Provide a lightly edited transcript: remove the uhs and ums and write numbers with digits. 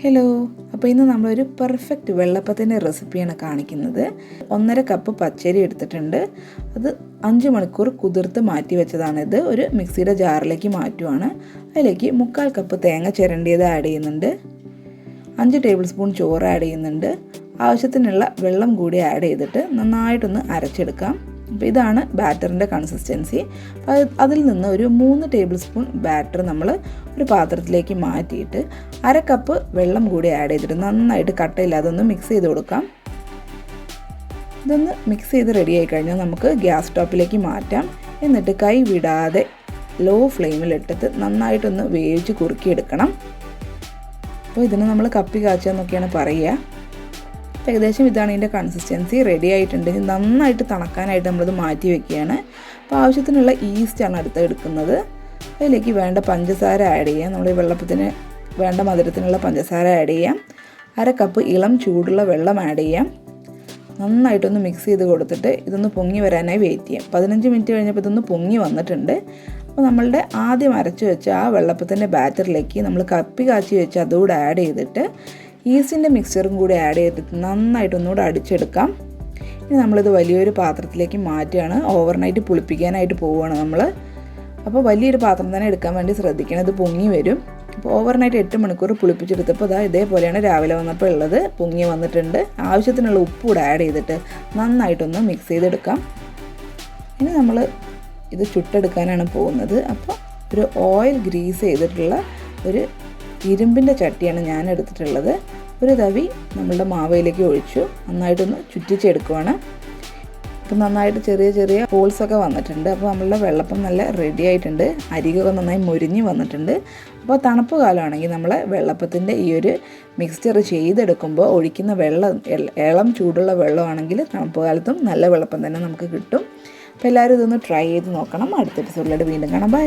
Hello, അപ്പോൾ ഇന്ന് നമ്മളൊരു പെർഫെക്റ്റ് വെള്ളപ്പത്തിൻ്റെ റെസിപ്പിയാണ് കാണിക്കുന്നത്. 1.5 കപ്പ് പച്ചരി എടുത്തിട്ടുണ്ട്. അത് 5 മണിക്കൂർ കുതിർത്ത് മാറ്റി വെച്ചതാണിത്. ഒരു മിക്സിയുടെ ജാറിലേക്ക് മാറ്റുവാണ്. അതിലേക്ക് 3/4 കപ്പ് തേങ്ങ ചിരണ്ടിയത് ആഡ് ചെയ്യുന്നുണ്ട്. 5 ടേബിൾ സ്പൂൺ ചോറ് ആഡ് ചെയ്യുന്നുണ്ട്. ആവശ്യത്തിനുള്ള വെള്ളം കൂടി ആഡ് ചെയ്തിട്ട് നന്നായിട്ടൊന്ന് അരച്ചെടുക്കാം. അപ്പോൾ ഇതാണ് ബാറ്ററിൻ്റെ കൺസിസ്റ്റൻസി. അതിൽ നിന്ന് ഒരു 3 ടേബിൾ സ്പൂൺ ബാറ്റർ നമ്മൾ ഒരു പാത്രത്തിലേക്ക് മാറ്റിയിട്ട് 1/2 കപ്പ് വെള്ളം കൂടി ആഡ് ചെയ്തിട്ട് നന്നായിട്ട് കട്ടയില്ലാതെ ഒന്ന് മിക്സ് ചെയ്ത് കൊടുക്കാം. ഇതൊന്ന് മിക്സ് ചെയ്ത് റെഡി ആയി കഴിഞ്ഞാൽ നമുക്ക് ഗ്യാസ് സ്റ്റോപ്പിലേക്ക് മാറ്റാം. എന്നിട്ട് കൈ വിടാതെ ലോ ഫ്ലെയിമിലിട്ടിട്ട് നന്നായിട്ടൊന്ന് വേവിച്ച് കുറുക്കിയെടുക്കണം. അപ്പോൾ ഇതിന് നമ്മൾ കപ്പി കാച്ചുക എന്നൊക്കെയാണ് പറയുക. ഏകദേശം ഇതാണ് ഇതിൻ്റെ കൺസിസ്റ്റൻസി. റെഡി ആയിട്ടുണ്ട്. നന്നായിട്ട് തണുക്കാനായിട്ട് നമ്മളിത് മാറ്റി വെക്കുകയാണ്. അപ്പോൾ ആവശ്യത്തിനുള്ള ഈസ്റ്റാണ് അടുത്ത് എടുക്കുന്നത്. അതിലേക്ക് വേണ്ട പഞ്ചസാര ആഡ് ചെയ്യാം. നമ്മൾ ഈ വെള്ളപ്പത്തിന് വേണ്ട മധുരത്തിനുള്ള പഞ്ചസാര ആഡ് ചെയ്യാം. 1/2 കപ്പ് ഇളം ചൂടുള്ള വെള്ളം ആഡ് ചെയ്യാം. നന്നായിട്ടൊന്ന് മിക്സ് ചെയ്ത് കൊടുത്തിട്ട് ഇതൊന്ന് പൊങ്ങി വരാനായി വെയിറ്റ് ചെയ്യാം. 15 മിനിറ്റ് കഴിഞ്ഞപ്പോൾ ഇതൊന്ന് പൊങ്ങി വന്നിട്ടുണ്ട്. അപ്പോൾ നമ്മളുടെ ആദ്യം അരച്ച് വെച്ച ആ വെള്ളപ്പത്തിൻ്റെ ബാറ്ററിലേക്ക് നമ്മൾ കപ്പി കാച്ചി വെച്ച് അതുകൂടെ ആഡ് ചെയ്തിട്ട് ഈസ്റ്റിൻ്റെ മിക്സ്ചറും കൂടി ആഡ് ചെയ്തിട്ട് നന്നായിട്ടൊന്നുകൂടെ അടിച്ചെടുക്കാം. ഇനി നമ്മളിത് വലിയൊരു പാത്രത്തിലേക്ക് മാറ്റുകയാണ്. ഓവർനൈറ്റ് പുളിപ്പിക്കാനായിട്ട് പോവുകയാണ് നമ്മൾ. അപ്പോൾ വലിയൊരു പാത്രം തന്നെ എടുക്കാൻ വേണ്ടി ശ്രദ്ധിക്കണം. ഇത് പൊങ്ങി വരും. അപ്പോൾ ഓവർനൈറ്റ് 8 മണിക്കൂർ പുളിപ്പിച്ചെടുത്തപ്പോൾ ഇതേപോലെയാണ് രാവിലെ വന്നപ്പോൾ ഉള്ളത്. പൊങ്ങി വന്നിട്ടുണ്ട്. ആവശ്യത്തിനുള്ള ഉപ്പ് കൂടെ ആഡ് ചെയ്തിട്ട് നന്നായിട്ടൊന്ന് മിക്സ് ചെയ്തെടുക്കാം. ഇനി നമ്മൾ ഇത് ചുട്ടെടുക്കാനാണ് പോകുന്നത്. അപ്പോൾ ഒരു ഓയിൽ ഗ്രീസ് ചെയ്തിട്ടുള്ള ഒരു ഇരുമ്പിൻ്റെ ചട്ടിയാണ് ഞാൻ എടുത്തിട്ടുള്ളത്. ഒരു തവി നമ്മളുടെ മാവയിലേക്ക് ഒഴിച്ചു നന്നായിട്ടൊന്ന് ചുറ്റിച്ചെടുക്കുവാണ്. അപ്പോൾ നന്നായിട്ട് ചെറിയ ചെറിയ ഹോൾസൊക്കെ വന്നിട്ടുണ്ട്. അപ്പോൾ നമ്മളുടെ വെള്ളപ്പം നല്ല റെഡി ആയിട്ടുണ്ട്. അരികൊക്കെ നന്നായി മൊരിഞ്ഞ് വന്നിട്ടുണ്ട്. അപ്പോൾ തണുപ്പ് കാലമാണെങ്കിൽ നമ്മൾ വെള്ളപ്പത്തിൻ്റെ ഈ ഒരു മിക്സ്ചർ ചെയ്തെടുക്കുമ്പോൾ ഒഴിക്കുന്ന വെള്ളം ഇളം ചൂടുള്ള വെള്ളമാണെങ്കിൽ തണുപ്പ് കാലത്തും നല്ല വെള്ളപ്പം തന്നെ നമുക്ക് കിട്ടും. അപ്പോൾ എല്ലാവരും ഇതൊന്ന് ട്രൈ ചെയ്ത് നോക്കണം. അടുത്ത എപ്പിസോഡിലായിട്ട് വീണ്ടും കാണാം. ബൈ.